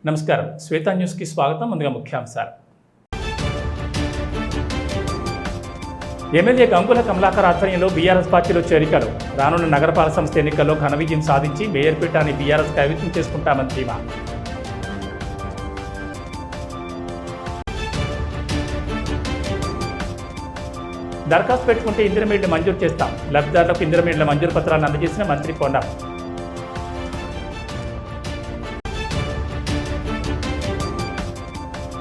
నమస్కారం, శ్వేత న్యూస్కి స్వాగతం. ముందుగా ముఖ్యాంశాలు. ఎమ్మెల్యే గంగుల కమలాకర్ ఆధ్వర్యంలో బీఆర్ఎస్ పార్టీలో చేరికలు. రానున్న నగరపాలక సంస్థ ఎన్నికల్లో ఘన విజయం సాధించి మేయర్ పీఠాన్ని బీఆర్ఎస్ కైవసం చేసుకుంటామని ధీమా. దరఖాస్తు పెట్టుకుంటే ఇంటర్మీడియట్ మంజూరు చేస్తాం. లబ్ధిదారులకు ఇంటర్మీడియట్ మంజూరు పత్రాలను అందజేసిన మంత్రి పొన్నం.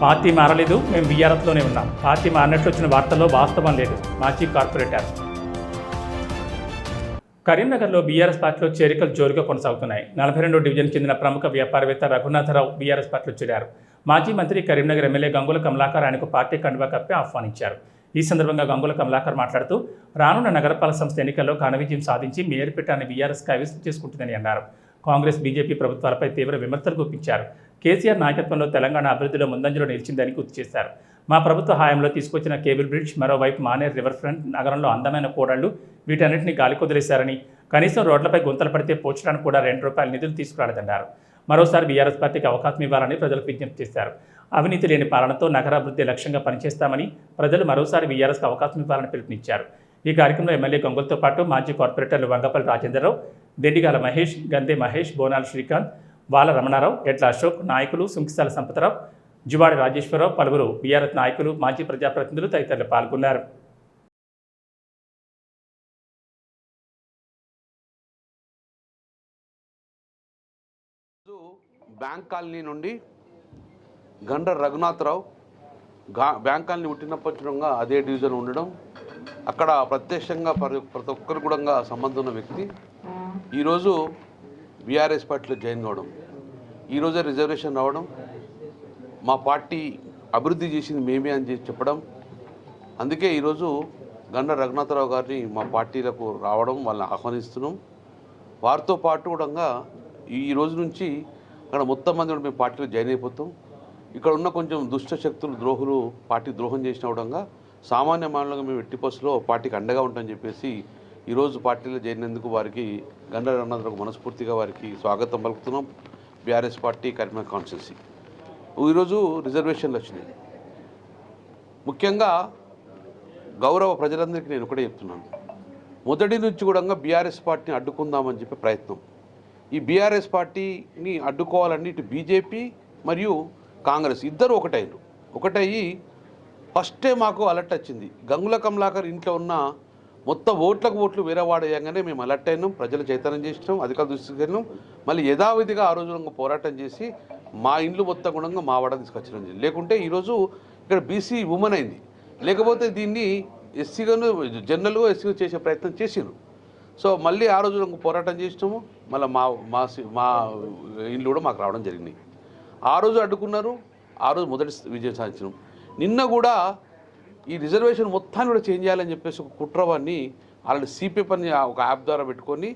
పార్టీ మారలేదు, మేము బీఆర్ఎస్లోనే ఉన్నాం. పార్టీ మారినట్లు వచ్చిన వార్తల్లో వాస్తవం లేదు. మాజీ కార్పొరేటర్. కరీంనగర్లో బీఆర్ఎస్ పార్టీలో చేరికలు జోరుగా కొనసాగుతున్నాయి. 42వ డివిజన్ చెందిన ప్రముఖ వ్యాపారవేత్త రఘునాథరావు బీఆర్ఎస్ పార్టీలో చేరారు. మాజీ మంత్రి కరీంనగర్ ఎమ్మెల్యే గంగుల కమలాకర్ ఆయనకు పార్టీ కండువా కప్పి ఆహ్వానించారు. ఈ సందర్భంగా గంగుల కమలాకర్ మాట్లాడుతూ రానున్న నగరపాలక సంస్థ ఎన్నికల్లో ఘన విజయం సాధించి మేయర్ పీఠాన్ని బీఆర్ఎస్ కైవసం చేసుకుంటుందని అన్నారు. కాంగ్రెస్ బీజేపీ ప్రభుత్వాలపై తీవ్ర విమర్శలు గుప్పించారు. కేసీఆర్ నాయకత్వంలో తెలంగాణ అభివృద్ధిలో ముందంజలో నిలిచిందని గుర్తు చేశారు. మా ప్రభుత్వ హయాంలో తీసుకొచ్చిన కేబుల్ బ్రిడ్జ్, మరోవైపు మానేర్ రివర్ ఫ్రంట్, నగరంలో అందమైన కూడళ్లు, వీటన్నింటినీ గాలికొదిలేశారని, కనీసం రోడ్లపై గుంతలు పడితే పోర్చడానికి కూడా ₹2 నిధులు తీసుకురాలేదన్నారు. మరోసారి బీఆర్ఎస్ పార్టీకి అవకాశం ఇవ్వాలని ప్రజలకు విజ్ఞప్తి చేశారు. అవినీతి లేని పాలనతో నగరాభివృద్ధి లక్ష్యంగా పనిచేస్తామని, ప్రజలు మరోసారి బీఆర్ఎస్కి అవకాశం ఇవ్వాలని పిలుపునిచ్చారు. ఈ కార్యక్రమంలో ఎమ్మెల్యే గంగులతో పాటు మాజీ కార్పొరేటర్లు వంగపల్లి రాజేంద్రరావు, దెండిగాల మహేష్, గందే మహేష్, బోనాల శ్రీకాంత్, వాల రమణారావు, ఎట్ల అశోక్, నాయకులు సుంకిసాల సంపతరావు, జువాడి రాజేశ్వరరావు, పలువురు బీఆర్ఎస్ నాయకులు, మాజీ ప్రజాప్రతినిధులు తదితరులు పాల్గొన్నారు. బ్యాంక్ కాలనీ నుండి గండ్ర రఘునాథరావు బ్యాంక్ కాలనీ పుట్టినప్పటిగా అదే డివిజన్ ఉండడం, అక్కడ ప్రత్యక్షంగా ప్రతి ఒక్కరు కూడా సంబంధం ఉన్న వ్యక్తి ఈరోజు బీఆర్ఎస్ పార్టీలో జాయిన్ కావడం, ఈరోజే రిజర్వేషన్ రావడం, మా పార్టీ అభివృద్ధి చేసింది మేమే అని చెప్పడం, అందుకే ఈరోజు గండ్ర రఘునాథరావు గారిని మా పార్టీలకు రావడం వాళ్ళని ఆహ్వానిస్తున్నాం. వారితో పాటు కూడా ఈ రోజు నుంచి అక్కడ మొత్తం మంది మేము పార్టీలో జాయిన్ అయిపోతాం. ఇక్కడ ఉన్న కొంచెం దుష్ట శక్తులు, ద్రోహులు పార్టీ ద్రోహం చేసిన విధంగా సామాన్య మానవులుగా మేము ఎట్టి బస్సులో పార్టీకి అండగా ఉంటామని చెప్పేసి ఈరోజు పార్టీలో చేరినందుకు వారికి గండ్ర రఘునాథరావు మనస్ఫూర్తిగా వారికి స్వాగతం పలుకుతున్నాం. బీఆర్ఎస్ పార్టీ కరీంనగర్ కాన్స్టిట్యున్సీ ఈరోజు రిజర్వేషన్లు వచ్చినాయి. ముఖ్యంగా గౌరవ ప్రజలందరికీ నేను ఒకటే చెప్తున్నాను, మొదటి నుంచి కూడా బీఆర్ఎస్ పార్టీని అడ్డుకుందామని చెప్పే ప్రయత్నం. ఈ బీఆర్ఎస్ పార్టీని అడ్డుకోవాలని ఇటు బీజేపీ మరియు కాంగ్రెస్ ఇద్దరు ఒకటయ్యి ఫస్టే మాకు అలర్ట్ వచ్చింది. గంగుల కమలాకర్ ఇంట్లో ఉన్న మొత్తం ఓట్లు వేరే వాడేయంగానే మేము అలర్ట్ అయినాం, ప్రజలు చైతన్యం చేసినాం, అధికారులు దృష్టికి వెళ్ళినాం. మళ్ళీ యథావిధిగా ఆ రోజు పోరాటం చేసి మా ఇండ్లు మొత్తం కూడా మా వాడ తీసుకొచ్చడం జరిగింది. లేకుంటే ఈరోజు ఇక్కడ బీసీ ఉమెన్ అయింది, లేకపోతే దీన్ని ఎస్సీగాను జనరల్గా ఎస్సీగా చేసే ప్రయత్నం చేసినారు. సో మళ్ళీ ఆ రోజు పోరాటం చేసినాము, మళ్ళీ మా ఇండ్లు కూడా మాకు రావడం జరిగినాయి. ఆ రోజు అడ్డుకున్నారు, ఆ రోజు మొదటి విజయం సాధించినాం. నిన్న కూడా ఈ రిజర్వేషన్ మొత్తాన్ని కూడా చేంజ్ చేయాలని చెప్పేసి ఒక కుట్రవాన్ని ఆల్రెడీ సిపిఎఫ్ అని ఒక యాప్ ద్వారా పెట్టుకొని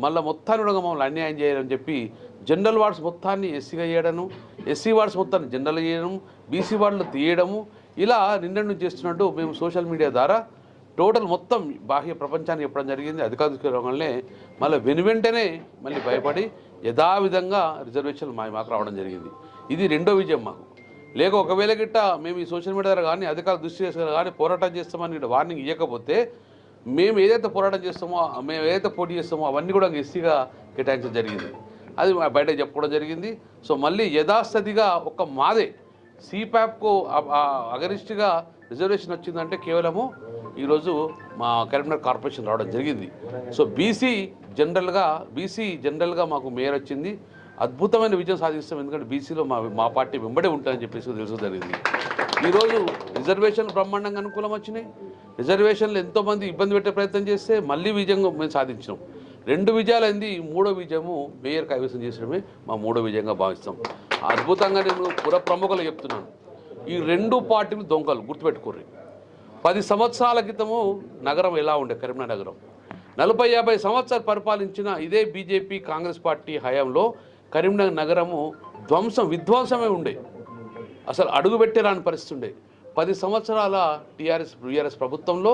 మళ్ళీ మొత్తాన్ని కూడా మమ్మల్ని అన్యాయం చేయాలని చెప్పి జనరల్ వార్డ్స్ మొత్తాన్ని ఎస్సీగా చేయడము, ఎస్సీ వార్డ్స్ మొత్తాన్ని జనరల్ చేయడం, బీసీ వార్డులు తీయడము, ఇలా నిన్న చేస్తున్నట్టు మేము సోషల్ మీడియా ద్వారా టోటల్ మొత్తం బాహ్య ప్రపంచానికి చెప్పడం జరిగింది. అధికారులనే మళ్ళీ వెనువెంటనే మళ్ళీ భయపడి యథావిధంగా రిజర్వేషన్లు మాకు రావడం జరిగింది. ఇది రెండో విజయం మాకు. లేక ఒకవేళ గిట్ట మేము ఈ సోషల్ మీడియా ద్వారా కానీ అధికారులు దృష్టి చేసుకుని కానీ పోరాటం చేస్తామని ఇక్కడ వార్నింగ్ ఇవ్వకపోతే మేము ఏదైతే పోరాటం చేస్తామో, మేము ఏదైతే పోటీ చేస్తామో అవన్నీ కూడా ఎస్సీగా కేటాయించడం జరిగింది. అది బయట చెప్పుకోవడం జరిగింది. సో మళ్ళీ యథాస్థితిగా ఒక మాదే సిప్యాప్కు అగరిస్ట్గా రిజర్వేషన్ వచ్చిందంటే కేవలము ఈరోజు మా కరీంనగర్ కార్పొరేషన్ రావడం జరిగింది. సో బీసీ జనరల్గా మాకు మేయర్ వచ్చింది. అద్భుతమైన విజయం సాధిస్తాం, ఎందుకంటే బీసీలో మా పార్టీ వెంబడే ఉంటుందని చెప్పేసి తెలుసు జరిగింది. ఈరోజు రిజర్వేషన్లు బ్రహ్మాండంగా అనుకూలం వచ్చినాయి. రిజర్వేషన్లు ఎంతోమంది ఇబ్బంది పెట్టే ప్రయత్నం చేస్తే మళ్ళీ విజయంగా మేము సాధించినాం. 2 విజయాలు అయింది. 3వ విజయము మేయర్ కైవసం చేసడమే మా 3వ విజయంగా భావిస్తాం. అద్భుతంగా నేను పుర ప్రముఖులు చెప్తున్నాను, ఈ 2 పార్టీలు దొంగలు గుర్తుపెట్టుకోర్రి. 10 సంవత్సరాల క్రితము నగరం ఎలా ఉండే, కరీంనగర్ నగరం 40-50 సంవత్సరాలు పరిపాలించిన ఇదే బీజేపీ కాంగ్రెస్ పార్టీ హయాంలో కరీంనగర్ నగరము విధ్వంసమే ఉండే, అసలు అడుగుపెట్టేరాని పరిస్థితి ఉండే. 10 సంవత్సరాల బీఆర్ఎస్ ప్రభుత్వంలో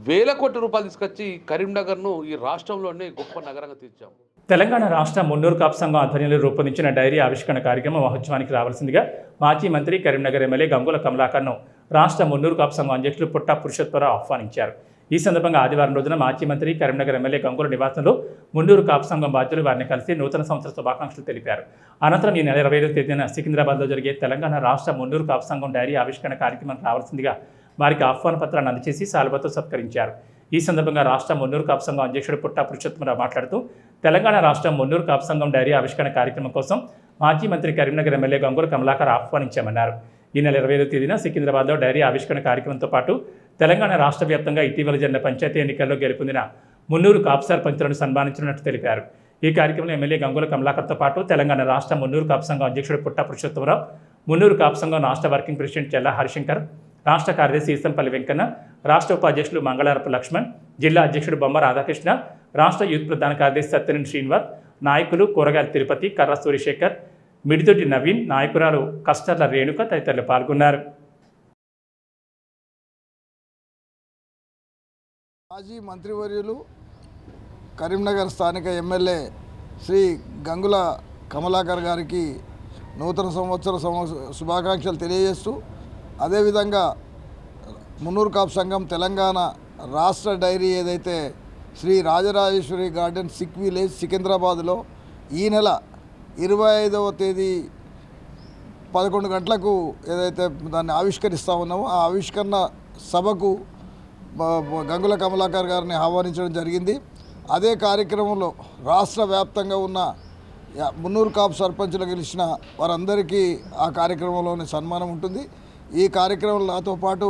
వేల కోట్ల రూపాయలు తీసుకొచ్చి కరీంనగర్ను ఈ రాష్ట్రంలోనే గొప్ప నగరంగా తీర్చాం. తెలంగాణ రాష్ట్ర మున్నూరు కాపు సంఘం ఆధ్వర్యంలో రూపొందించిన డైరీ ఆవిష్కరణ కార్యక్రమం మహోత్సవానికి రావాల్సిందిగా మాజీ మంత్రి కరీంనగర్ ఎమ్మెల్యే గంగుల కమలాకర్ను రాష్ట్ర మున్నూరు కాపు సంఘం అధ్యక్షులు పుట్ట పురుషోత్తమరావు ఆహ్వానించారు. ఈ సందర్భంగా ఆదివారం రోజున మాజీ మంత్రి కరీంనగర్ ఎమ్మెల్యే గంగుల నివాసంలో మున్నూరు కాపు సంఘం బాధ్యులు వారిని కలిసి నూతన సంవత్సర శుభాకాంక్షలు తెలిపారు. అనంతరం ఈ నెల 25వ తేదీన సికింద్రాబాద్లో జరిగే తెలంగాణ రాష్ట్ర మున్నూరు కాపు సంఘం డైరీ ఆవిష్కరణ కార్యక్రమానికి రావాల్సిందిగా వారికి ఆహ్వాన పత్రాన్ని అందజేసి శాలువాతో సత్కరించారు. ఈ సందర్భంగా రాష్ట్ర మున్నూరు కాపు సంఘం అధ్యక్షుడు పుట్ట పురుషోత్తమరావు మాట్లాడుతూ తెలంగాణ రాష్ట్ర మున్నూరు కాపు సంఘం డైరీ ఆవిష్కరణ కార్యక్రమం కోసం మాజీ మంత్రి కరీంనగర్ ఎమ్మెల్యే గంగుల కమలాకర్ ఆహ్వానించామన్నారు. ఈ నెల 25వ తేదీన సికింద్రాబాద్లో డైరీ ఆవిష్కరణ కార్యక్రమంతో పాటు తెలంగాణ రాష్ట్ర వ్యాప్తంగా ఇటీవల జరిగిన పంచాయతీ ఎన్నికల్లో గెలుపొందిన మున్నూరు కాపు సర్పంచులను సన్మానించినట్టు తెలిపారు. ఈ కార్యక్రమంలో ఎమ్మెల్యే గంగుల కమలాకర్తో పాటు తెలంగాణ రాష్ట్ర మున్నూరు కాపు సంఘం అధ్యక్షుడు పుట్ట పురుషోత్తమరావు, మున్నూరు కాపు సంఘం రాష్ట్ర వర్కింగ్ ప్రెసిడెంట్ చెల్లా హరిశంకర్, రాష్ట్ర కార్యదర్శి ఈసంపల్లి వెంకన్న, రాష్ట్ర ఉపాధ్యక్షులు మంగళారపు లక్ష్మణ్, జిల్లా అధ్యక్షుడు బొమ్మ రాధాకృష్ణ, రాష్ట్ర యూత్ ప్రధాన కార్యదర్శి సత్యనేని శ్రీనివాస్, నాయకులు కూరగాయల తిరుపతి, కర్ర సూర్యశేఖర్, మిడితోటి నవీన్, నాయకురాలు కస్టర్ల రేణుక తదితరులు పాల్గొన్నారు. మాజీ మంత్రివర్యులు కరీంనగర్ స్థానిక ఎమ్మెల్యే శ్రీ గంగుల కమలాకర్ గారికి నూతన సంవత్సర శుభాకాంక్షలు తెలియజేస్తూ, అదేవిధంగా మున్నూరు కాపు సంఘం తెలంగాణ రాష్ట్ర డైరీ ఏదైతే శ్రీ రాజరాజేశ్వరి గార్డెన్ సిక్ విలేజ్ సికింద్రాబాద్లో ఈ నెల 25వ తేదీ 11 గంటలకు ఏదైతే దాన్ని ఆవిష్కరిస్తూ ఉన్నామో ఆ ఆవిష్కరణ సభకు గంగుల కమలాకర్ గారిని ఆహ్వానించడం జరిగింది. అదే కార్యక్రమంలో రాష్ట్ర వ్యాప్తంగా ఉన్న మున్నూరు కాపు సర్పంచులు గెలిచిన వారందరికీ ఆ కార్యక్రమంలోని సన్మానం ఉంటుంది. ఈ కార్యక్రమంలో నాతో పాటు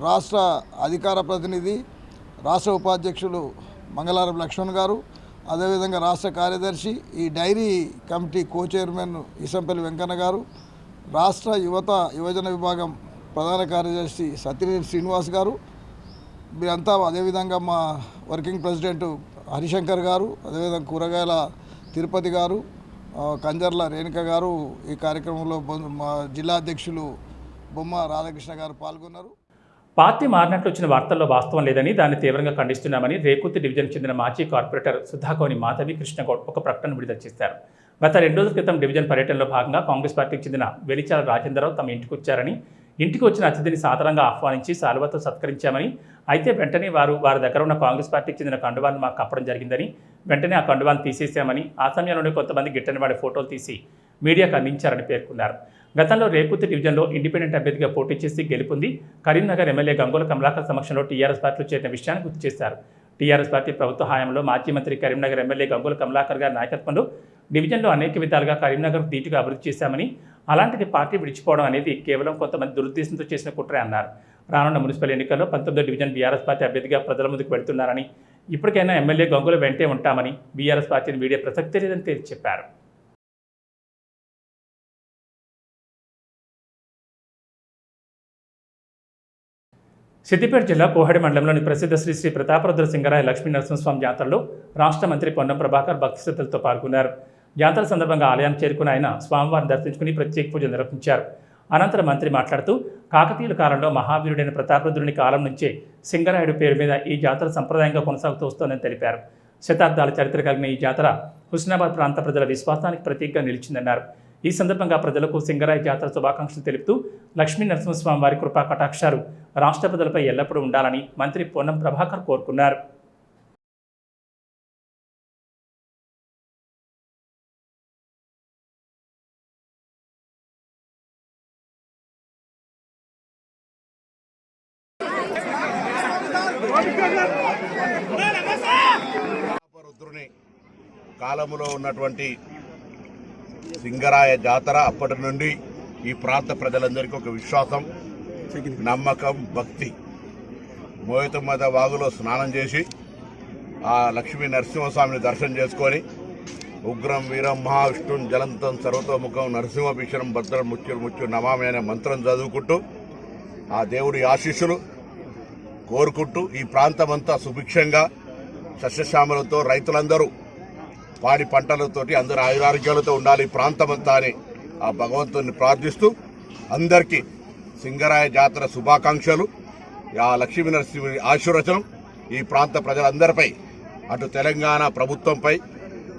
రాష్ట్ర అధికార ప్రతినిధి, రాష్ట్ర ఉపాధ్యక్షులు మంగళారపు లక్ష్మణ్ గారు, అదేవిధంగా రాష్ట్ర కార్యదర్శి, ఈ dairy committee co chairman Eesampalli Venkanna గారు, రాష్ట్ర యువజన విభాగం ప్రధాన కార్యదర్శి సత్యనేని శ్రీనివాస్ గారు, మీరంతా, అదేవిధంగా మా వర్కింగ్ ప్రెసిడెంట్ హరిశంకర్ గారు, అదేవిధంగా కూరగాయల తిరుపతి గారు, కంజర్ల రేణుక గారు, ఈ కార్యక్రమంలో మా జిల్లా అధ్యక్షులు బొమ్మ రాధాకృష్ణ గారు పాల్గొన్నారు. పార్టీ మారినట్లు వచ్చిన వార్తల్లో వాస్తవం లేదని, దాన్ని తీవ్రంగా ఖండిస్తున్నామని రేకుతి డివిజన్ చెందిన మాజీ కార్పొరేటర్ సుధాకోని మాధవి కృష్ణగౌడ్ ఒక ప్రకటన విడుదల చేశారు. గత 2 రోజుల క్రితం డివిజన్ పర్యటనలో భాగంగా కాంగ్రెస్ పార్టీకి చెందిన వెలిచాల రాజేంద్రరావు తమ ఇంటికి వచ్చారని, ఇంటికి వచ్చిన అతిథిని సాదరంగా ఆహ్వానించి శాలువాతో సత్కరించామని, అయితే వెంటనే వారి దగ్గర ఉన్న కాంగ్రెస్ పార్టీకి చెందిన కండువాన్ని మాకు కప్పడం జరిగిందని, వెంటనే ఆ కండువాన్ని తీసేశామని, ఆ సమయంలోనే కొంతమంది గిట్టని వాడి ఫోటోలు తీసి మీడియాకు అందించారని పేర్కొన్నారు. గతంలో రేకుతి డివిజన్లో ఇండిపెండెంట్ అభ్యర్థిగా పోటీ చేసి గెలుపొంది కరీంనగర్ ఎమ్మెల్యే గంగుల కమలాకర్ సమక్షంలో టీఆర్ఎస్ పార్టీలో చేరిన విషయాన్ని గుర్తు చేశారు. టీఆర్ఎస్ పార్టీ ప్రభుత్వ హయాంలో మాజీ మంత్రి కరీంనగర్ ఎమ్మెల్యే గంగుల కమలాకర్ గారి నాయకత్వంలో డివిజన్లో అనేక విధాలుగా కరీంనగర్ ధీటుగా అభివృద్ధి చేశామని, అలాంటిది పార్టీ విడిచిపోవడం అనేది కేవలం కొంతమంది దురుద్దేశంతో చేసిన కుట్రే అన్నారు. రానున్న మున్సిపల్ ఎన్నికల్లో 19వ డివిజన్ బీఆర్ఎస్ పార్టీ అభ్యర్థిగా ప్రజల ముందుకు వెళ్తున్నారని, ఇప్పటికైనా ఎమ్మెల్యే గంగుల వెంటే ఉంటామని, బీఆర్ఎస్ పార్టీని వీడే ప్రసక్తే లేదని తేల్చి చెప్పారు. సిద్దిపేట జిల్లా కోహడి మండలంలోని ప్రసిద్ధ శ్రీ శ్రీ ప్రతాపరుద్ర సింగరాయ లక్ష్మీ నరసింహస్వామి జాతరలో రాష్ట్ర మంత్రి పొన్నం ప్రభాకర్ భక్తి శ్రద్ధలతో పాల్గొన్నారు. జాతర సందర్భంగా ఆలయానికి చేరుకుని ఆయన స్వామివారిని దర్శించుకుని ప్రత్యేక పూజలు నిర్వహించారు. అనంతరం మంత్రి మాట్లాడుతూ, కాకతీయుల కాలంలో మహావీరుడైన ప్రతాపరుద్రుని కాలం నుంచే సింగరాయుడు పేరు మీద ఈ జాతర సంప్రదాయంగా కొనసాగుతూ వస్తోందని తెలిపారు. శతాబ్దాల చరిత్ర కలిగిన ఈ జాతర హుస్నాబాద్ ప్రాంత ప్రజల విశ్వాసానికి ప్రతీకగా నిలిచిందన్నారు. ఈ సందర్భంగా ప్రజలకు సింగరాయ జాతర శుభాకాంక్షలు తెలుపుతూ లక్ష్మీ నరసింహస్వామి వారి కృపా కటాక్షాలు రాష్ట్ర ప్రజలపై ఎల్లప్పుడూ ఉండాలని మంత్రి పొన్నం ప్రభాకర్ కోరుకున్నారు. రుద్రుని కాలములో ఉన్నటువంటి సింగరాయ జాతర అప్పటి నుండి ఈ ప్రాంత ప్రజలందరికీ ఒక విశ్వాసం, నమ్మకం, భక్తి. మోయతమ్మద వాగులో స్నానం చేసి ఆ లక్ష్మీ నరసింహస్వామిని దర్శనం చేసుకొని ఉగ్రం వీరం మహావిష్ణుం జలంతం సర్వతోముఖం నరసింహభీషణం భద్రం ముత్యుడు నమామి అనే మంత్రం చదువుకుంటూ ఆ దేవుడి ఆశీస్సులు కోరుకుంటూ ఈ ప్రాంతమంతా సుభిక్షంగా సస్యశ్యామలతో రైతులందరూ పాడి పంటలతోటి అందరూ ఆయురారోగ్యాలతో ఉండాలి ప్రాంతమంతా అని ఆ భగవంతుని ప్రార్థిస్తూ అందరికీ సింగరాయ జాతర శుభాకాంక్షలు. ఆ లక్ష్మీ నరసింహుని ఆశీర్వచనం ఈ ప్రాంత ప్రజలందరిపై, అటు తెలంగాణ ప్రభుత్వంపై,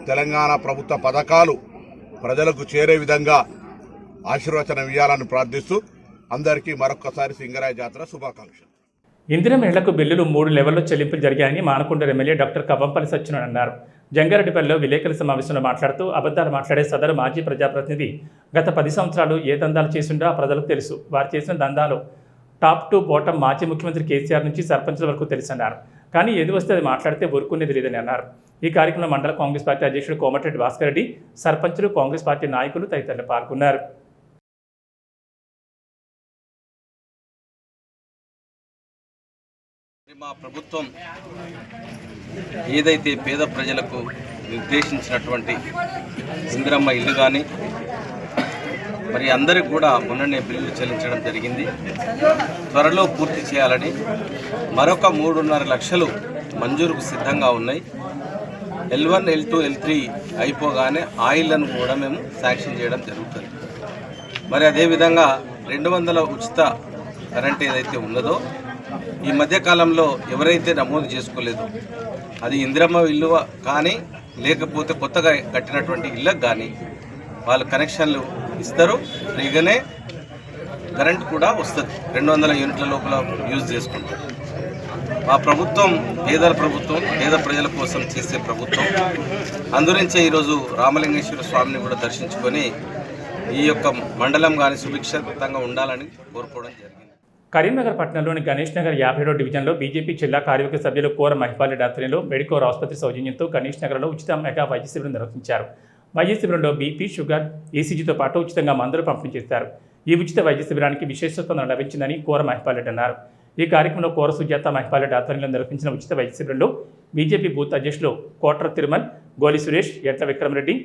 తెలంగాణ ప్రభుత్వ పథకాలు ప్రజలకు చేరే విధంగా ఆశీర్వచనం ఇవ్వాలని ప్రార్థిస్తూ అందరికీ మరొక్కసారి సింగరాయ జాతర శుభాకాంక్షలు. ఇందిరా మహిళలకు బిల్లులు 3 లెవెల్లో చెల్లింపులు జరిగాయని మానకొండ ఎమ్మెల్యే డాక్టర్ కవ్వంపల్లి సత్యనారాయణ అన్నారు. జంగారెడ్డిపల్లిలో విలేకరుల సమావేశంలో మాట్లాడుతూ అబద్ధాలు మాట్లాడే సదరు మాజీ ప్రజాప్రతినిధి గత 10 సంవత్సరాలు ఏ దందాలు చేసిండో ఆ ప్రజలకు తెలుసు. వారు చేసిన దందాలు టాప్ టు బాటం మాజీ ముఖ్యమంత్రి కేసీఆర్ నుంచి సర్పంచుల వరకు తెలుసన్నారు. కానీ ఏది వస్తే అది మాట్లాడితే ఊరుకునేది లేదని అన్నారు. ఈ కార్యక్రమంలో మండల కాంగ్రెస్ పార్టీ అధ్యక్షుడు కోమటిరెడ్డి భాస్కర్ రెడ్డి, సర్పంచులు, కాంగ్రెస్ పార్టీ నాయకులు తదితరులు పాల్గొన్నారు. మా ప్రభుత్వం ఏదైతే పేద ప్రజలకు నిర్దేశించినటువంటి ఇందిరమ్మ ఇల్లు కానీ మరి అందరికి కూడా మొన్ననే బిల్లులు చెల్లించడం జరిగింది. త్వరలో పూర్తి చేయాలని మరొక 3.5 లక్షలు మంజూరుకు సిద్ధంగా ఉన్నాయి. L1, L2, L3 అయిపోగానే ఆయిల్లను కూడా మేము శాంక్షన్ చేయడం జరుగుతుంది. మరి అదేవిధంగా 200 ఉచిత కరెంట్ ఏదైతే ఉన్నదో ఈ మధ్యకాలంలో ఎవరైతే నమోదు చేసుకోలేదో అది ఇందిరమ్మ ఇల్లు కానీ లేకపోతే కొత్తగా కట్టినటువంటి ఇళ్ళకు కానీ వాళ్ళు కనెక్షన్లు ఇస్తారు. ఫ్రీగానే కరెంట్ కూడా వస్తుంది. 200 యూనిట్ల లోపల యూజ్ చేసుకుంటారు. మా ప్రభుత్వం పేదల ప్రభుత్వం, పేద ప్రజల కోసం చేసే ప్రభుత్వం. అందునుంచే ఈరోజు రామలింగేశ్వర స్వామిని కూడా దర్శించుకొని ఈ యొక్క మండలం కానీ సుభిక్షితంగా ఉండాలని కోరుకోవడం జరిగింది. కరీంనగర్ పట్టణంలోని గణేష్ నగర్ 57వ డివిజన్లో బీజేపీ జిల్లా కార్యవర్గ సభ్యులు కోర మహిపాల్ ఆధ్వర్యంలో మెడికోర్ ఆసుపత్రి సౌజన్యంతో గణేష్ నగర్లో ఉచిత మెగా వైద్య శిబిరం నిర్వహించారు. వైద్య శిబిరంలో బీపీ, షుగర్, ఈసీజీతో పాటు ఉచితంగా మందులు పంపిణీ చేశారు. ఈ ఉచిత వైద్య శిబిరానికి విశేష స్పందన లభించిందని కోర మహిపాల్ అన్నారు. ఈ కార్యక్రమంలో కోర సుజాత మహిపాల్ ఆధ్వర్యంలో నిర్వహించిన ఉచిత వైద్య శిబిరంలో బీజేపీ బూత్ అధ్యక్షులు కోట్ర తిరుమల్, గోలి సురేష్, ఎట్ల విక్రమరెడ్డి,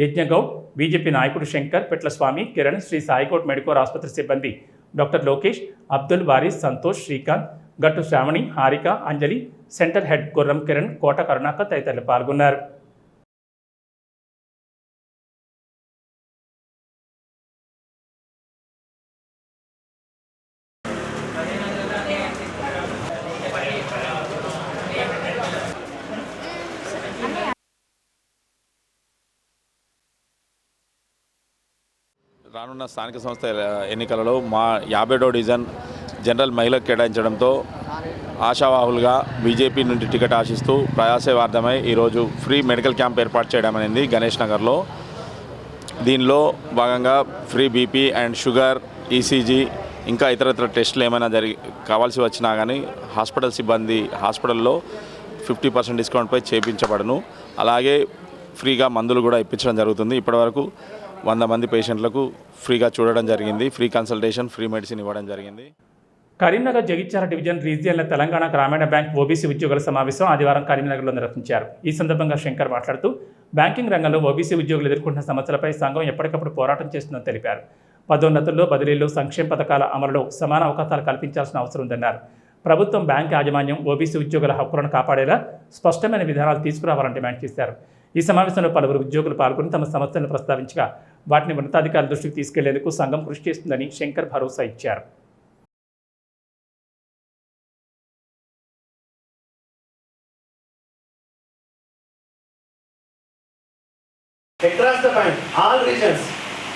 యజ్ఞగౌడ్, బీజేపీ నాయకుడు శంకర్, పెట్ల స్వామి, కిరణ్, శ్రీ సాయికోట్ మెడికోర్ ఆసుపత్రి సిబ్బంది డాక్టర్ లోకేష్, అబ్దుల్ వారీస్, సంతోష్, శ్రీకాంత్, గట్టు శ్రావణి, హారిక, అంజలి, సెంటర్ హెడ్ గుర్రం కిరణ్, కోట కరుణాకర్ తదితరులు పాల్గొన్నారు. రానున్న స్థానిక సంస్థ ఎన్నికలలో మా 50వ డివిజన్ జనరల్ మహిళకు కేటాయించడంతో ఆశావాహులుగా బీజేపీ నుండి టికెట్ ఆశిస్తూ ప్రయాసవార్థమై ఈరోజు ఫ్రీ మెడికల్ క్యాంప్ ఏర్పాటు చేయడం అనేది గణేష్ నగర్లో. దీనిలో భాగంగా free BP and sugar, ECG ఇంకా ఇతరత్ర టెస్టులు ఏమైనా కావాల్సి వచ్చినా కానీ హాస్పిటల్ సిబ్బంది హాస్పిటల్లో 50% డిస్కౌంట్పై చేయించబడను. అలాగే ఫ్రీగా మందులు కూడా ఇప్పించడం జరుగుతుంది. ఇప్పటివరకు 100 మంది పేషెంట్లకు ఫ్రీగా చూడడం జరిగింది. ఫ్రీ కన్సల్టేషన్, ఫ్రీ మెడిసిన్ ఇవ్వడం జరిగింది. కరీంనగర్ జగిత్యాల డివిజన్ రీజియన్ల తెలంగాణ గ్రామీణ బ్యాంక్ ఓబీసీ ఉద్యోగుల సమావేశం ఆదివారం కరీంనగర్లో నిర్వహించారు. ఈ సందర్భంగా శంకర్ మాట్లాడుతూ బ్యాంకింగ్ రంగంలో ఓబీసీ ఉద్యోగులు ఎదుర్కొంటున్న సమస్యలపై సంఘం ఎప్పటికప్పుడు పోరాటం చేస్తుందని తెలిపారు. పదోన్నతుల్లో, బదిలీలు, సంక్షేమ పథకాల అమలులో సమాన అవకాశాలు కల్పించాల్సిన అవసరం ఉందన్నారు. ప్రభుత్వం, బ్యాంక్ యాజమాన్యం ఓబీసీ ఉద్యోగుల హక్కులను కాపాడేలా స్పష్టమైన విధానాలు తీసుకురావాలని డిమాండ్ చేశారు. ఈ సమావేశంలో పలువురు ఉద్యోగులు పాల్గొని తమ సమస్యలను ప్రస్తావించగా వాటిని ఉన్నతాధికారుల దృష్టికి తీసుకెళ్లేందుకు సంఘం కృషి చేస్తుందని శంకర్ భరోసా ఇచ్చారు. across the point, all regions,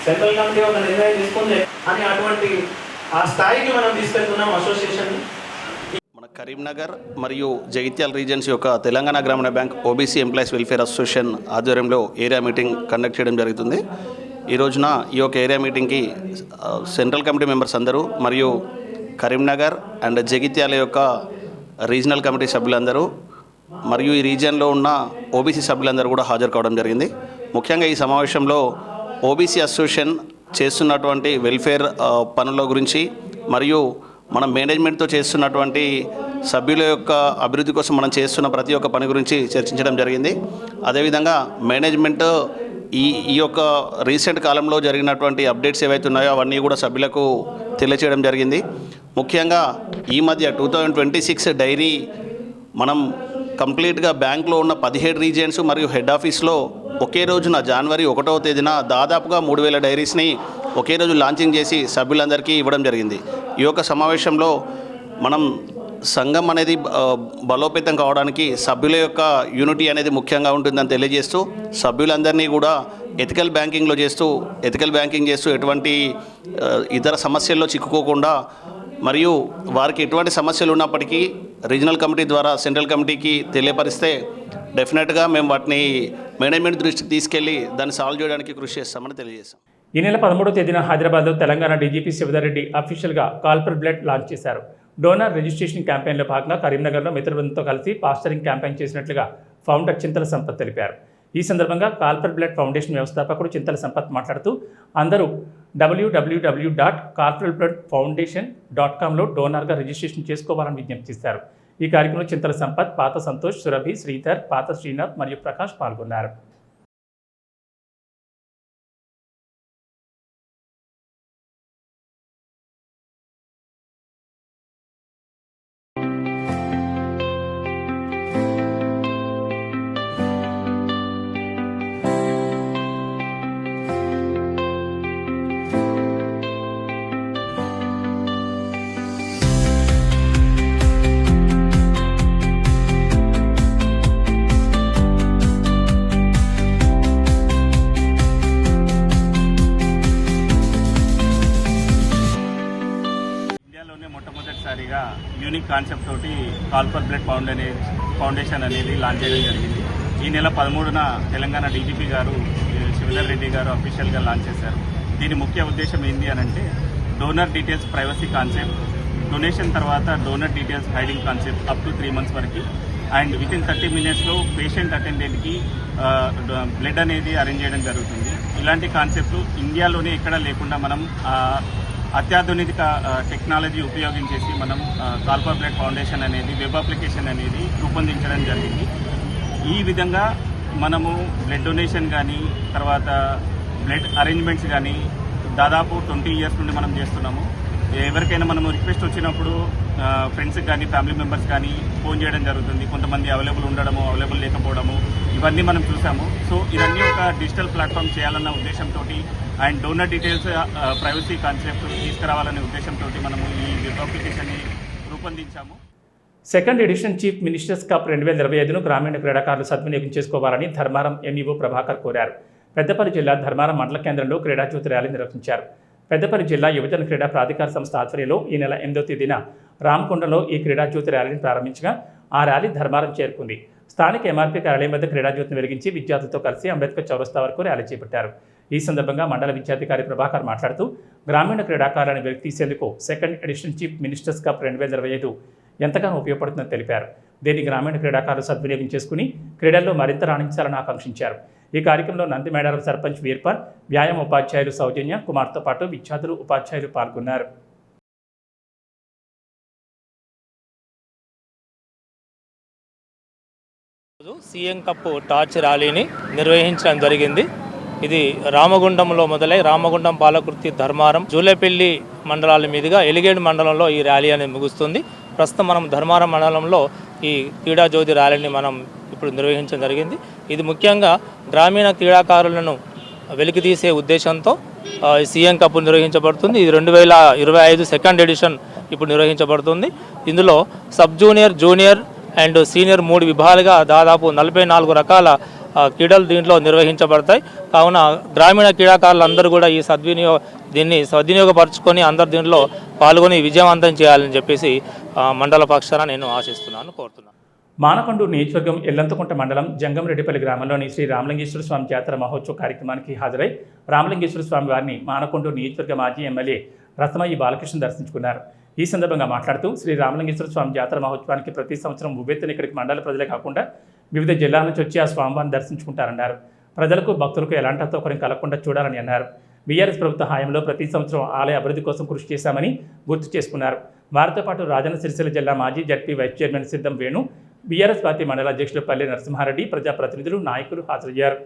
central committee ఒక నిర్ణయం తీసుకుంది అని అటువంటి ఆ స్థాయికి మనం తీసుకెళ్తున్నాం అసోసియేషన్. మన కరీంనగర్ మరియు జగిత్యాల రీజన్స్ యొక్క తెలంగాణ గ్రామీణ bank OBC employees welfare association ఆధ్వర్యంలో ఏరియా మీటింగ్ కండక్ట్ చేయడం జరుగుతుంది. ఈ రోజున ఈ యొక్క ఏరియా మీటింగ్కి సెంట్రల్ కమిటీ మెంబర్స్ అందరూ మరియు కరీంనగర్ అండ్ జగిత్యాల యొక్క రీజనల్ కమిటీ సభ్యులందరూ మరియు ఈ రీజియన్లో ఉన్న ఓబీసీ సభ్యులందరూ కూడా హాజరు కావడం జరిగింది. ముఖ్యంగా ఈ సమావేశంలో ఓబీసీ అసోసియేషన్ చేస్తున్నటువంటి వెల్ఫేర్ పనుల గురించి మరియు మనం మేనేజ్మెంట్తో చేస్తున్నటువంటి సభ్యుల యొక్క అభివృద్ధి కోసం మనం చేస్తున్న ప్రతి ఒక్క పని గురించి చర్చించడం జరిగింది. అదేవిధంగా మేనేజ్మెంట్ ఈ యొక్క రీసెంట్ కాలంలో జరిగినటువంటి అప్డేట్స్ ఏవైతే ఉన్నాయో అవన్నీ కూడా సభ్యులకు తెలియచేయడం జరిగింది. ముఖ్యంగా ఈ మధ్య 2026 డైరీ మనం కంప్లీట్గా బ్యాంక్లో ఉన్న 17 రీజియన్స్ మరియు హెడ్ ఆఫీస్లో ఒకే రోజున జనవరి 1వ తేదీన దాదాపుగా 3000 డైరీస్ని ఒకే రోజు లాంచింగ్ చేసి సభ్యులందరికీ ఇవ్వడం జరిగింది. ఈ యొక్క సమావేశంలో మనం సంఘం అనేది బలోపేతం కావడానికి సభ్యుల యొక్క యూనిటీ అనేది ముఖ్యంగా ఉంటుందని తెలియజేస్తూ సభ్యులందరినీ కూడా ఎథికల్ బ్యాంకింగ్ చేస్తూ ఎటువంటి ఇతర సమస్యల్లో చిక్కుకోకుండా మరియు వారికి ఎటువంటి సమస్యలు ఉన్నప్పటికీ రీజనల్ కమిటీ ద్వారా సెంట్రల్ కమిటీకి తెలియపరిస్తే డెఫినెట్గా మేము వాటిని మేనేజ్మెంట్ దృష్టికి తీసుకెళ్లి దాన్ని సాల్వ్ చేయడానికి కృషి చేస్తామని తెలియజేస్తాం. ఈ నెల 13వ తేదీన హైదరాబాద్లో తెలంగాణ డీజీపీ శివధర్ రెడ్డి అఫీషియల్గా కాల్పర్ బ్లడ్ లాంచ్ చేశారు. డోనర్ రిజిస్ట్రేషన్ క్యాంపెయిన్లో భాగంగా కరీంనగర్లో మిత్రబృందంతో కలిసి పాస్టరింగ్ క్యాంపెయిన్ చేసినట్లుగా ఫౌండర్ చింతల సంపత్ తెలిపారు. ఈ సందర్భంగా కాల్పర్ బ్లడ్ ఫౌండేషన్ వ్యవస్థాపకుడు చింతల సంపత్ మాట్లాడుతూ అందరూ www.carpelbloodfoundation.comలో డోనర్గా రిజిస్ట్రేషన్ చేసుకోవాలని విజ్ఞప్తి చేశారు. ఈ కార్యక్రమంలో చింతల సంపత్, పాత సంతోష్, సురభి, శ్రీధర్, పాత శ్రీనాథ్ మరియు ప్రకాష్ పాల్గొన్నారు. మొట్టమొదటిసారిగా యూనిక్ కాన్సెప్ట్ తోటి కాల్పర్ బ్లడ్ ఫౌండేషన్ అనేది లాంచ్ చేయడం జరిగింది. ఈ నెల 13న తెలంగాణ డీజీపీ గారు శివధర్ రెడ్డి గారు అఫీషియల్గా లాంచ్ చేశారు. దీని ముఖ్య ఉద్దేశం ఏంటి అనంటే donor details privacy concept, donation తర్వాత donor details hiding concept up to 3 months వరకు, అండ్ వితిన్ 30 minutesలో పేషెంట్ అటెండెంట్కి బ్లడ్ అనేది అరేంజ్ చేయడం జరుగుతుంది. ఇలాంటి కాన్సెప్ట్ ఇండియాలోనే ఎక్కడా లేకుండా మనం అత్యాధునిక టెక్నాలజీ ఉపయోగించేసి మనం కాల్పర్ బ్లడ్ ఫౌండేషన్ అనేది వెబ్ అప్లికేషన్ అనేది రూపొందించడం జరిగింది. ఈ విధంగా మనము బ్లడ్ డొనేషన్ కానీ తర్వాత బ్లడ్ అరేంజ్మెంట్స్ కానీ దాదాపు 20 years నుండి మనం చేస్తున్నాము. ఎవరికైనా మనము రిక్వెస్ట్ వచ్చినప్పుడు ఫ్రెండ్స్కి కానీ ఫ్యామిలీ మెంబర్స్ కానీ ఫోన్ చేయడం జరుగుతుంది. కొంతమంది అవైలబుల్ ఉండడము, అవైలబుల్ లేకపోవడము, ఇవన్నీ మనం చూసాము. సో ఇవన్నీ ఒక డిజిటల్ ప్లాట్ఫామ్ చేయాలన్న ఉద్దేశంతో and donor details privacy concept తీసుకురావాలనే ఉద్దేశంతో మనము ఈ వెబ్ అప్లికేషన్ని రూపొందించాము. Second edition chief ministers cup 2025ను గ్రామీణ క్రీడాకారులు సద్వినియోగం చేసుకోవాలని ధర్మారం ఎంఈఓ ప్రభాకర్ కోరారు. పెద్దపల్లి జిల్లా ధర్మారం మండల కేంద్రంలో క్రీడాజ్యోతి ర్యాలీ నిర్వహించారు. పెద్దపల్లి జిల్లా యువజన క్రీడా ప్రాధికార సంస్థ ఆధ్వర్యంలో ఈ నెల 8వ తేదీన రామకొండలో ఈ క్రీడాజ్యోతి ర్యాలీని ప్రారంభించగా ఆ ర్యాలీ ధర్మారం చేరుకుంది. స్థానిక ఎంఆర్పీ కార్యాలయం వద్ద క్రీడాజ్యోతిని వెలిగించి విద్యార్థులతో కలిసి అంబేద్కర్ చౌరస్తా వరకు ర్యాలీ చేపట్టారు. ఈ సందర్భంగా మండల విద్యాధికారి ప్రభాకర్ మాట్లాడుతూ గ్రామీణ క్రీడాకారులను వెలికి తీసేందుకు second edition chief ministers cup 2025 ఎంతగానో ఉపయోగపడుతుందని తెలిపారు. దీన్ని గ్రామీణ క్రీడాకారులు సద్వినియోగం చేసుకుని క్రీడల్లో మరింత రాణించాలని ఆకాంక్షించారు. ఈ కార్యక్రమంలో నంది మేడారం సర్పంచ్ వీర్పన్, వ్యాయామ ఉపాధ్యాయులు సౌజన్య కుమార్తో పాటు విద్యార్థులు, ఉపాధ్యాయులు పాల్గొన్నారు. సీఎం కప్ టార్చ్ ర్యాలీని నిర్వహించడం జరిగింది. ఇది రామగుండంలో మొదలై రామగుండం, పాలకుర్తి, ధర్మారం, జూలేపల్లి మండలాల మీదుగా ఎలిగేడు మండలంలో ఈ ర్యాలీ అనేది ముగుస్తుంది. ప్రస్తుతం మనం ధర్మారం మండలంలో ఈ క్రీడా జ్యోతి ర్యాలీని మనం ఇప్పుడు నిర్వహించడం జరిగింది. ఇది ముఖ్యంగా గ్రామీణ క్రీడాకారులను వెలికితీసే ఉద్దేశంతో సీఎం కప్ నిర్వహించబడుతుంది. ఇది 2025 సెకండ్ ఎడిషన్ ఇప్పుడు నిర్వహించబడుతుంది. ఇందులో sub junior, junior and senior 3 విభాగాలుగా దాదాపు 44 రకాల క్రీడలు దీంట్లో నిర్వహించబడతాయి. కావున గ్రామీణ క్రీడాకారులందరూ కూడా దీన్ని సద్వినియోగపరచుకొని అందరు దీంట్లో పాల్గొని విజయవంతం చేయాలని చెప్పేసి మండల పక్షాన నేను ఆశిస్తున్నాను, కోరుతున్నాను. మానకొండూరు నియోజకవర్గం ఎల్లంతకుంట మండలం జంగంరెడ్డిపల్లి గ్రామంలోని శ్రీ రామలింగేశ్వర స్వామి జాతర మహోత్సవ కార్యక్రమానికి హాజరై రామలింగేశ్వర స్వామి వారిని మానకొండూరు నియోజకవర్గ మాజీ ఎమ్మెల్యే రత్నమయ్యి బాలకృష్ణ దర్శించుకున్నారు. ఈ సందర్భంగా మాట్లాడుతూ శ్రీ రామలింగేశ్వర స్వామి జాతర మహోత్సవానికి ప్రతి సంవత్సరం ఉవ్వెత్తున ఇక్కడికి మండల ప్రజలే కాకుండా వివిధ జిల్లాల నుంచి వచ్చి ఆ స్వామివారిని దర్శించుకుంటారన్నారు. ప్రజలకు, భక్తులకు ఎలాంటి అసౌకర్యం కలగకుండా చూడాలని అన్నారు. బీఆర్ఎస్ ప్రభుత్వ హయాంలో ప్రతి సంవత్సరం ఆలయ అభివృద్ధి కోసం కృషి చేశామని గుర్తు చేసుకున్నారు. వారితో పాటు రాజన్న సిరిసిల్ల జిల్లా మాజీ జడ్పీ వైస్ చైర్మన్ సిద్ధం వేణు, బీఆర్ఎస్ పార్టీ మండల అధ్యక్షులు పల్లె నరసింహారెడ్డి, ప్రజాప్రతినిధులు, నాయకులు హాజరయ్యారు.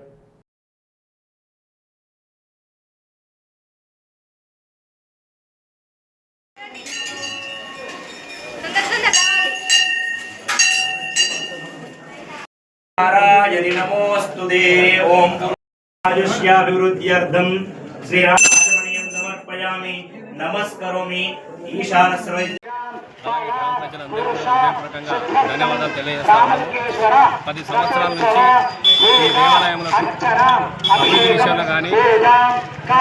నారాయణి నమోస్తుతే. ఓం ఆయుష్యాభివృద్ధ్యర్థం శ్రీరామణీయం సమర్పయామి. నమస్కరోమి. ఈశాన ధన్యవాదాలు తెలియజేస్తాను. 10 సంవత్సరాల నుంచి ఈ దేవాలయంలో అభివృద్ధి విషయంలో కానీ ఇంకా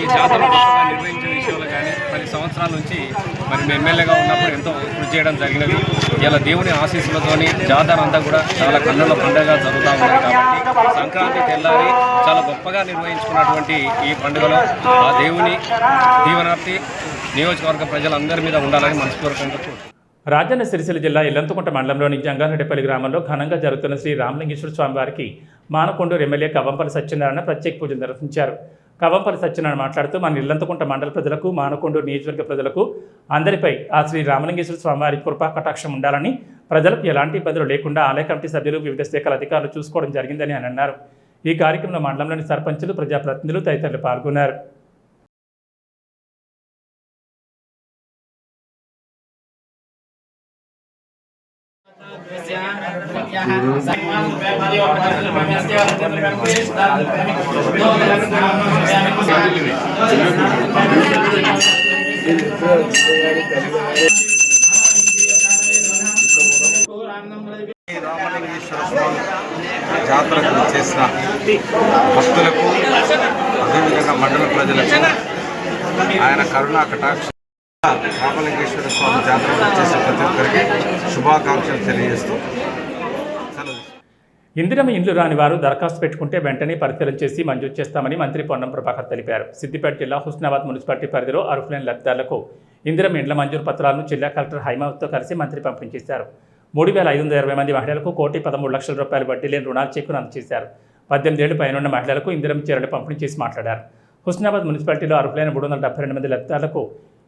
ఈ జాతరలు గొప్పగా నిర్వహించే విషయంలో కానీ 10 సంవత్సరాల నుంచి మరి మేము ఎమ్మెల్యేగా ఉన్నప్పుడు ఎంతో కృషి చేయడం జరిగినది. ఇలా దేవుని ఆశీస్సులతోని జాతర అంతా కూడా చాలా కన్నుల పండుగ జరుగుతూ ఉన్నది. కాబట్టి సంక్రాంతి తెల్లారి చాలా గొప్పగా నిర్వహించుకున్నటువంటి ఈ పండుగలో ఆ దేవుని దీవెనార్తి నియోజకవర్గ ప్రజలందరి మీద ఉండాలని మనస్పూర్వకంగా కోరుతున్నాను. రాజన్న సిరిసిల్ల జిల్లా ఇల్లంతకుంట మండలంలోని జంగారెడ్డిపల్లి గ్రామంలో ఘనంగా జరుగుతున్న శ్రీ రామలింగేశ్వర స్వామివారికి మానకొండూరు ఎమ్మెల్యే కవ్వంపల్లి సత్యనారాయణ ప్రత్యేక పూజలు నిర్వహించారు. కవ్వంపల్లి సత్యనారాయణ మాట్లాడుతూ మన ఇల్లంతకుంట మండల ప్రజలకు మానకొండూరు నియోజకవర్గ ప్రజలకు అందరిపై ఆ శ్రీ రామలింగేశ్వర స్వామివారి కృపా కటాక్షం ఉండాలని, ప్రజలకు ఎలాంటి ఇబ్బందులు లేకుండా ఆలయ కమిటీ సభ్యులు వివిధ శాఖల అధికారులు చూసుకోవడం జరిగిందని ఆయన అన్నారు. ఈ కార్యక్రమంలో మండలంలోని సర్పంచులు, ప్రజాప్రతినిధులు తదితరులు పాల్గొన్నారు. రామలింగేశ్వర స్వామి జాతరకు చేసిన భక్తులకు అదేవిధంగా మండల ప్రజలకు ఆయన కరుణా కటాక్ష రామలింగేశ్వర స్వామి జాతరకు చేసిన ప్రతి ఒక్కరికి శుభాకాంక్షలు తెలియజేస్తూ ఇందిరమ్మ ఇండ్లు రాని వారు దరఖాస్తు పెట్టుకుంటే వెంటనే పరిశీలన చేసి మంజూరు చేస్తామని మంత్రి పొన్నం ప్రభాకర్ తెలిపారు. సిద్దిపేట జిల్లా హుస్నాబాద్ మున్సిపాలిటీ పరిధిలో అర్హులైన లబ్ధిదారులకు ఇందిరమ్మ ఇండ్ల మంజూరు పత్రాలను జిల్లా కలెక్టర్ హైమావత్తో కలిసి మంత్రి పంపిణీ చేశారు. 3,520 మంది మహిళలకు ₹1,13,00,000 వడ్డీ లేని రుణాల చెక్కును అందజేశారు. 18 ఏళ్లు పైనున్న మహిళలకు ఇందిరమ్మ చీరలు పంపిణీ చేసి మాట్లాడారు. హుస్నాబాద్ మున్సిపాలిటీలో అర్హులైన 372 మంది లబ్ధిదారులకు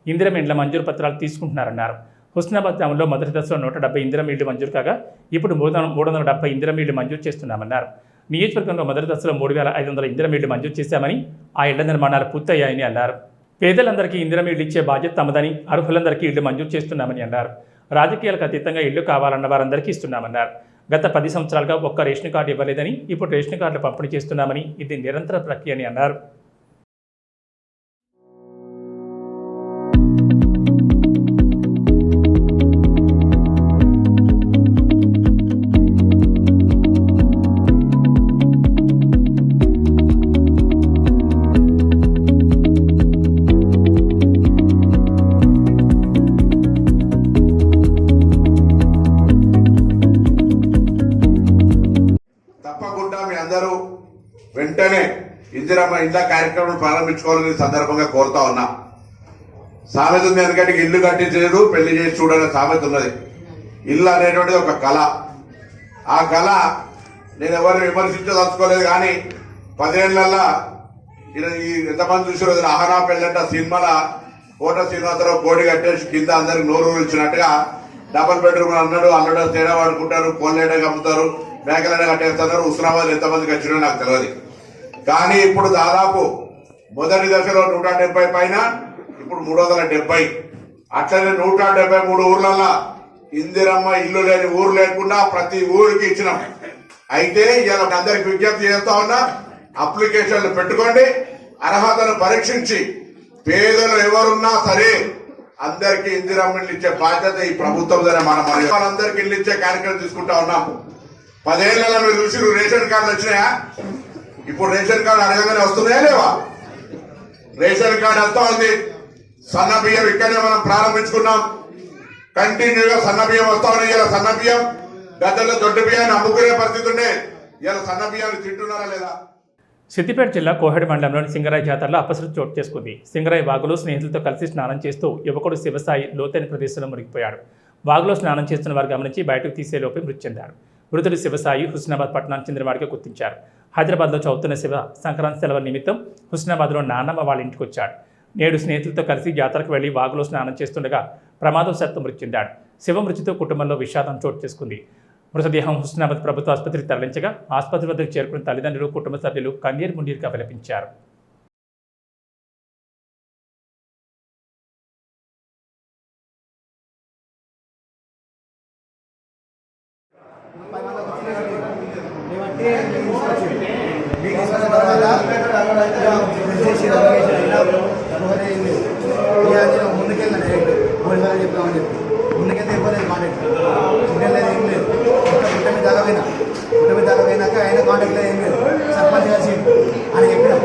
ఇందిరమ్మ ఇండ్ల మంజూరు పత్రాలు తీసుకుంటున్నారన్నారు. హుస్నాబాద్ టౌన్లో మొదటి దశలో 170 ఇందిరమ్మ ఇళ్లు మంజూరు కాగా ఇప్పుడు 370 ఇందిరమ్మ ఇళ్లు మంజూరు చేస్తున్నామన్నారు. నియోజకవర్గంలో మొదటి దశలో 3,500 ఇందిరమ్మ ఇళ్లు మంజూరు చేశామని, ఆ ఇళ్ల నిర్మాణాలు పూర్తయ్యాయని అన్నారు. పేదలందరికీ ఇందిరమ్మ ఇళ్లు ఇచ్చే బాధ్యత తమదని, అర్హులందరికీ ఇళ్లు మంజూరు చేస్తున్నామని అన్నారు. రాజకీయాలకు అతీతంగా ఇళ్లు కావాలన్న వారందరికీ ఇస్తున్నామన్నారు. గత 10 సంవత్సరాలుగా ఒక్క రేషన్ కార్డు ఇవ్వలేదని, ఇప్పుడు రేషన్ కార్డులు పంపిణీ చేస్తున్నామని, ఇది నిరంతర ప్రక్రియ అని అన్నారు. వెంటనే ఇందిరమ్మ ఇండ్ల కార్యక్రమం ప్రారంభించుకోవాలని సందర్భంగా కోరుతా ఉన్నా. సామెత ఉంది, ఎందుకంటే ఇల్లు కట్టించలేదు పెళ్లి చేసి చూడనే సామెత ఉన్నది. ఇల్లు అనేటువంటిది ఒక కళ. ఆ కళ నేను ఎవరిని విమర్శించదలుచుకోలేదు, కానీ 10 ఏళ్లలో ఎంతమంది చూసారు ఆహనా పెళ్ళంట సినిమాల కోట శ్రీనివాసరావు కోడి కట్టేసి కింద అందరికి నోరు ఇచ్చినట్టుగా డబుల్ బెడ్రూమ్ అన్నాడు, అల్లుడ తేడా వాడుకుంటారు, కోళ్ళేడ కమ్ముతారు, మేకలైన కట్టేస్తున్నారు. హుస్నాబాద్ ఎంతమందికి వచ్చినా నాకు తెలియదు. కానీ ఇప్పుడు దాదాపు మొదటి దశలో 170 పైన, ఇప్పుడు 370. అట్లనే 173 ఊర్లల్లో ఇందిరమ్మ ఇల్లు లేని ఊరు లేకుండా ప్రతి ఊరికి ఇచ్చినాం. అయితే ఇలా అందరికి విజ్ఞప్తి చేస్తా ఉన్నా, అప్లికేషన్లు పెట్టుకోండి, అర్హతను పరీక్షించి పేదలు ఎవరున్నా సరే అందరికీ ఇందిరమ్మ ఇల్లు ఇచ్చే బాధ్యత ఈ ప్రభుత్వం ద్వారా వాళ్ళందరికీ ఇల్లు ఇచ్చే కార్యక్రమం తీసుకుంటా ఉన్నాం. 10 ఏళ్లలో మీరు చూసి రేషన్ కార్డులు వచ్చినాయా? ఇప్పుడు రేషన్ కార్డు అడగగానే వస్తున్నాయా లేవా? రేషన్ కార్డు వస్తా ఉంది. సన్న బియ్యం ఇక్కడనే మనం ప్రారంభించుకున్నాం. కంటిన్యూగా సన్న బియ్యం వస్తా ఉన్నాయి. ఇలా సన్న బియ్యం గతంలో దొడ్డు బియ్యాన్ని అమ్ముకునే పరిస్థితి ఉండే, ఇలా సన్న బియ్యాన్ని తింటున్నారా లేదా? సిద్దిపేట జిల్లా కోహెడ మండలంలోని సింగరాయి జాతరలో అపశృతి చోటు చేసుకుంది. సింగరాయి వాగులో స్నేహితులతో కలిసి స్నానం చేస్తూ యువకుడు శివసాయి లోతైన ప్రదేశంలో మునిగిపోయాడు. వాగులో స్నానం చేస్తున్న వారు గమనించి బయటకు తీసే లోపే మృతి చెందాడు. మృతుడు శివసాయి హుస్నాబాద్ పట్టణానికి చెందినవాడిగా గుర్తించారు. హైదరాబాద్లో చదువుతున్న శివ సంక్రాంతి సెలవుల నిమిత్తం హుస్నాబాద్లో నాన్నమ్మ వాళ్ళ ఇంటికి వచ్చాడు. నేడు స్నేహితులతో కలిసి జాతరకు వెళ్లి వాగులో స్నానం చేస్తుండగా ప్రమాదవశాత్తు మృతి చెందాడు. శివ మృతితో కుటుంబంలో విషాదం చోటు చేసుకుంది. మృతదేహం హుస్నాబాద్ ప్రభుత్వ ఆసుపత్రికి తరలించగా ఆసుపత్రి వద్దకు చేరుకున్న తల్లిదండ్రులు, కుటుంబ సభ్యులు కన్నీరు మున్నీరుగా విలపించారు. తీసుకొచ్చింది. లీగ్ తీసుకొచ్చిన తర్వాత ముందుకెళ్ళిన పోలీసు చెప్తామని చెప్పి ముందుకెళ్తే ఇవ్వలేదు కాంటాక్ట్ ముందుకెళ్ళలేదు ఏం లేదు గుట్ట మీద దాకా పోయినాక ఆయన కాంటాక్ట్ లేదు ఏం లేదు సర్పంచ్ కలిసి ఆయన చెప్పినాం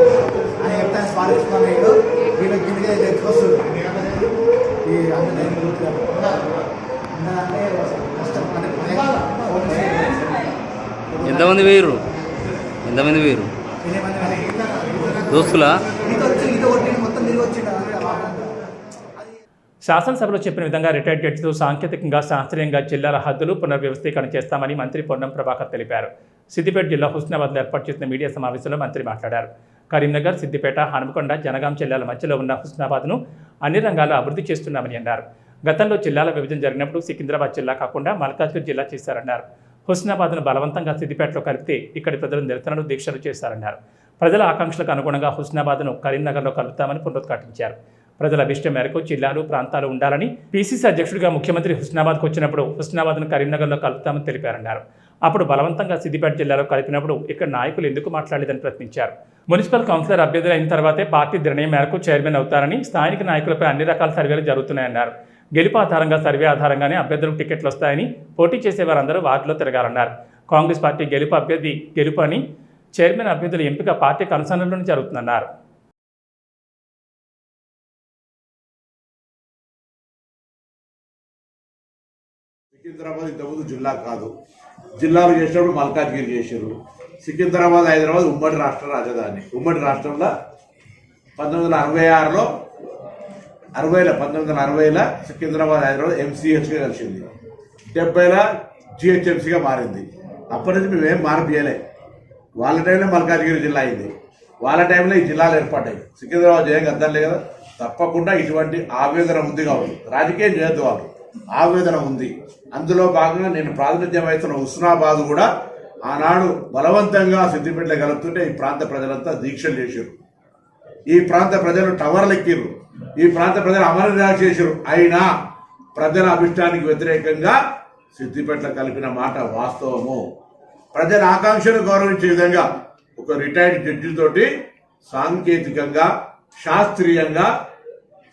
ఆయన చెప్తాను స్పాట్ తీసుకున్నాడు వీళ్ళకి కిందకే తెచ్చుకొస్తుంది ఈ అంటే కష్టం ఎంతమంది వేయరు దోస్తులా మొత్తం తిరిగి వచ్చిండు. శాసనసభలో చెప్పిన విధంగా రిటైర్డ్ జడ్జితో సాంకేతికంగా శాస్త్రీయంగా జిల్లాల హద్దులు పునర్వ్యవస్థీకరణ చేస్తామని మంత్రి పొన్నం ప్రభాకర్ తెలిపారు. సిద్దిపేట జిల్లా హుస్నాబాద్లో ఏర్పాటు చేసిన మీడియా సమావేశంలో మంత్రి మాట్లాడారు. కరీంనగర్, సిద్దిపేట, హనుమకొండ, జనగాం జిల్లాల మధ్యలో ఉన్న హుస్నాబాద్ను అన్ని రంగాల్లో అభివృద్ధి చేస్తున్నామని అన్నారు. గతంలో జిల్లాల విభజన జరిగినప్పుడు సికింద్రాబాద్ జిల్లా కాకుండా మల్కాజ్గిరి జిల్లా చేశారన్నారు. హుస్నాబాద్ను బలవంతంగా సిద్దిపేటలో కలిపితే ఇక్కడి ప్రజలు నిరసనలు దీక్షలు చేశారన్నారు. ప్రజల ఆకాంక్షలకు అనుగుణంగా హుస్నాబాద్ను కరీంనగర్లో కలుపుతామని పునరుద్ఘాటించారు. ప్రజల అభిష్టం మేరకు జిల్లాలు, ప్రాంతాలు ఉండాలని పీసీసీ అధ్యక్షుడిగా ముఖ్యమంత్రి హుస్నాబాద్కు వచ్చినప్పుడు హుస్నాబాద్ను కరీంనగర్లో కలుపుతామని తెలిపారన్నారు. అప్పుడు బలవంతంగా సిద్దిపేట జిల్లాలో కలిపినప్పుడు ఇక్కడ నాయకులు ఎందుకు మాట్లాడలేదని ప్రశ్నించారు. మున్సిపల్ కౌన్సిలర్ అభ్యర్థులు అయిన తర్వాతే పార్టీ నిర్ణయం మేరకు చైర్మన్ అవుతారని, స్థానిక నాయకులపై అన్ని రకాల సర్వేలు జరుగుతున్నాయన్నారు. గెలుపు ఆధారంగా సర్వే ఆధారంగానే అభ్యర్థులకు టికెట్లు వస్తాయని, పోటీ చేసేవారందరూ వార్డులో తిరగాలన్నారు. కాంగ్రెస్ పార్టీ గెలుపు అభ్యర్థి గెలుపు అని, చైర్మన్ అభ్యర్థుల ఎంపిక పార్టీకి అనుసరణలోనే జరుగుతుందన్నారు. సికింద్రాబాద్ ఇంతకుముందు జిల్లా కాదు, జిల్లాలు చేసినప్పుడు మల్కాజ్గిరి చేశారు. సికింద్రాబాద్, హైదరాబాద్ ఉమ్మడి రాష్ట్ర రాజధాని. ఉమ్మడి రాష్ట్రంలో 1960లో సికింద్రాబాద్, హైదరాబాద్ ఎంసీహెచ్గా కలిసింది. 70లో జిహెచ్ఎంసీగా మారింది. అప్పటి నుంచి మేమేం మార్పియలే. వాళ్ళ టైంలో మల్కాజ్గిరి జిల్లా అయింది, వాళ్ళ టైంలో ఈ జిల్లాలు ఏర్పడ్డాయి. సికింద్రాబాద్ జయం అర్థం లేదు కదా. తప్పకుండా ఇటువంటి ఆవేదన ఉంది కాబట్టి రాజకీయం చేయొద్దు, వాళ్ళు ఆవేదన ఉంది. అందులో భాగంగా నేను ప్రాతినిధ్యం వహిస్తున్న హుస్నాబాద్ కూడా ఆనాడు బలవంతంగా సిద్దిపేటలో కలుపుతుంటే ఈ ప్రాంత ప్రజలంతా దీక్షలు చేశారు. ఈ ప్రాంత ప్రజలు టవర్లు ఎక్కిరు, ఈ ప్రాంత ప్రజలు అమరనిరాశ చేశారు. అయినా ప్రజల అభిష్టానికి వ్యతిరేకంగా సిద్దిపేటలో కలిపిన మాట వాస్తవము. ప్రజల ఆకాంక్షను గౌరవించే విధంగా ఒక రిటైర్డ్ జడ్జితోటి సాంకేతికంగా, శాస్త్రీయంగా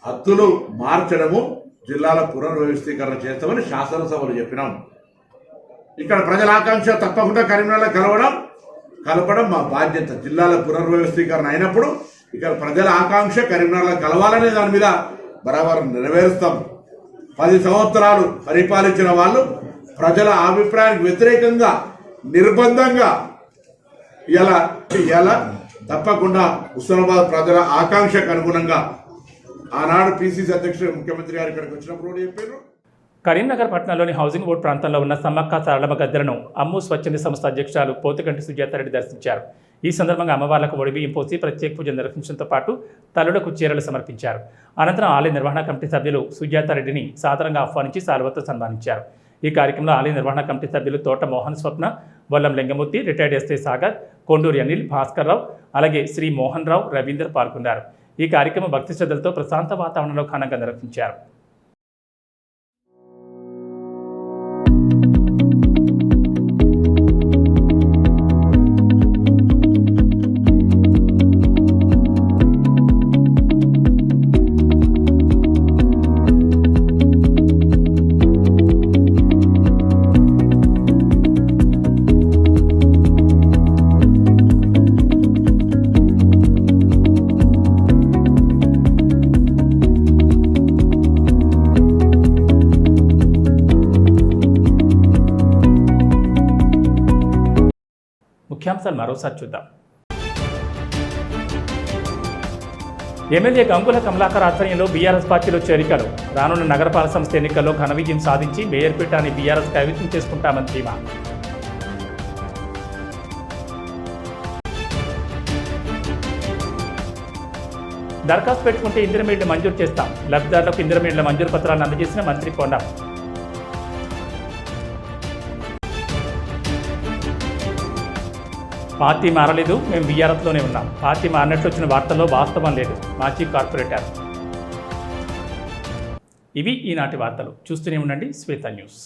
హద్దులు మార్చడము, జిల్లాల పునర్వ్యవస్థీకరణ చేస్తామని శాసనసభలు చెప్పినాం. ఇక్కడ ప్రజల ఆకాంక్ష తప్పకుండా కరీంనగర్లో కలపడం మా బాధ్యత. జిల్లాల పునర్వ్యవస్థీకరణ అయినప్పుడు ఇక్కడ ప్రజల ఆకాంక్ష కరీంనగర్లో కలవాలనే దాని మీద బరాబర్ నెరవేరుస్తాం. 10 సంవత్సరాలు పరిపాలించిన వాళ్ళు ప్రజల అభిప్రాయానికి వ్యతిరేకంగా నిర్బంధంగా ఇలా తప్పకుండా హుస్నాబాద్ ప్రజల ఆకాంక్షకు అనుగుణంగా ఆనాడు పీసీసీ అధ్యక్షుడు ముఖ్యమంత్రి గారు ఇక్కడికి వచ్చినప్పుడు చెప్పారు. కరీంనగర్ పట్టణంలోని హౌసింగ్ బోర్డు ప్రాంతంలో ఉన్న సమ్మక్క సారలమ్మ గద్దెలను అమ్ము స్వచ్ఛంద సంస్థ అధ్యక్షురాలు పోతుగంటి సుజాతారెడ్డి దర్శించారు. ఈ సందర్భంగా అమ్మవార్లకు ఒడిబియ్యం పోసి ప్రత్యేక పూజలు నిర్వహించడంతో పాటు తల్లులకు చీరలు సమర్పించారు. అనంతరం ఆలయ నిర్వహణ కమిటీ సభ్యులు సుజాతారెడ్డిని సాదరంగా ఆహ్వానించి సాల్వతో సన్మానించారు. ఈ కార్యక్రమంలో ఆలయ నిర్వహణ కమిటీ సభ్యులు తోట మోహన్ స్వప్న, బొల్లం లింగమూర్తి, రిటైర్డ్ ఎస్ఐ సాగర్, కొండూరి అనిల్, భాస్కర్ రావు, అలాగే శ్రీ మోహన్ రావు, రవీందర్ పాల్గొన్నారు. ఈ కార్యక్రమం భక్తి శ్రద్ధలతో ప్రశాంత వాతావరణంలో ఘనంగా నిర్వహించారు. ముఖ్యాంశాలు మరోసారి చూద్దాం. ఎమ్మెల్యే గంగుల కమలాకర్ ఆధ్వర్యంలో బీఆర్ఎస్ పార్టీలో చేరికలు. రానున్న నగరపాలక సంస్థ ఎన్నికల్లో ఘన విజయం సాధించి మేయర్ పీఠాన్ని బీఆర్ఎస్ కైవసం చేసుకుంటామని ధీమా. దరఖాస్తు పెట్టుకుంటే ఇందిరమీళ్లు మంజూరు చేస్తాం. లబ్ధిదారులకు ఇందిరమీళ్ల మంజూరు పత్రాలను అందజేసిన మంత్రి పొన్నం. పార్టీ మారలేదు, మేము బీఆర్ఎస్లోనే ఉన్నాం. పార్టీ మారినట్లు వచ్చిన వార్తల్లో వాస్తవం లేదు. మాజీ కార్పొరేటర్. ఇవి ఈనాటి వార్తలు. చూస్తూనే ఉండండి శ్వేత న్యూస్.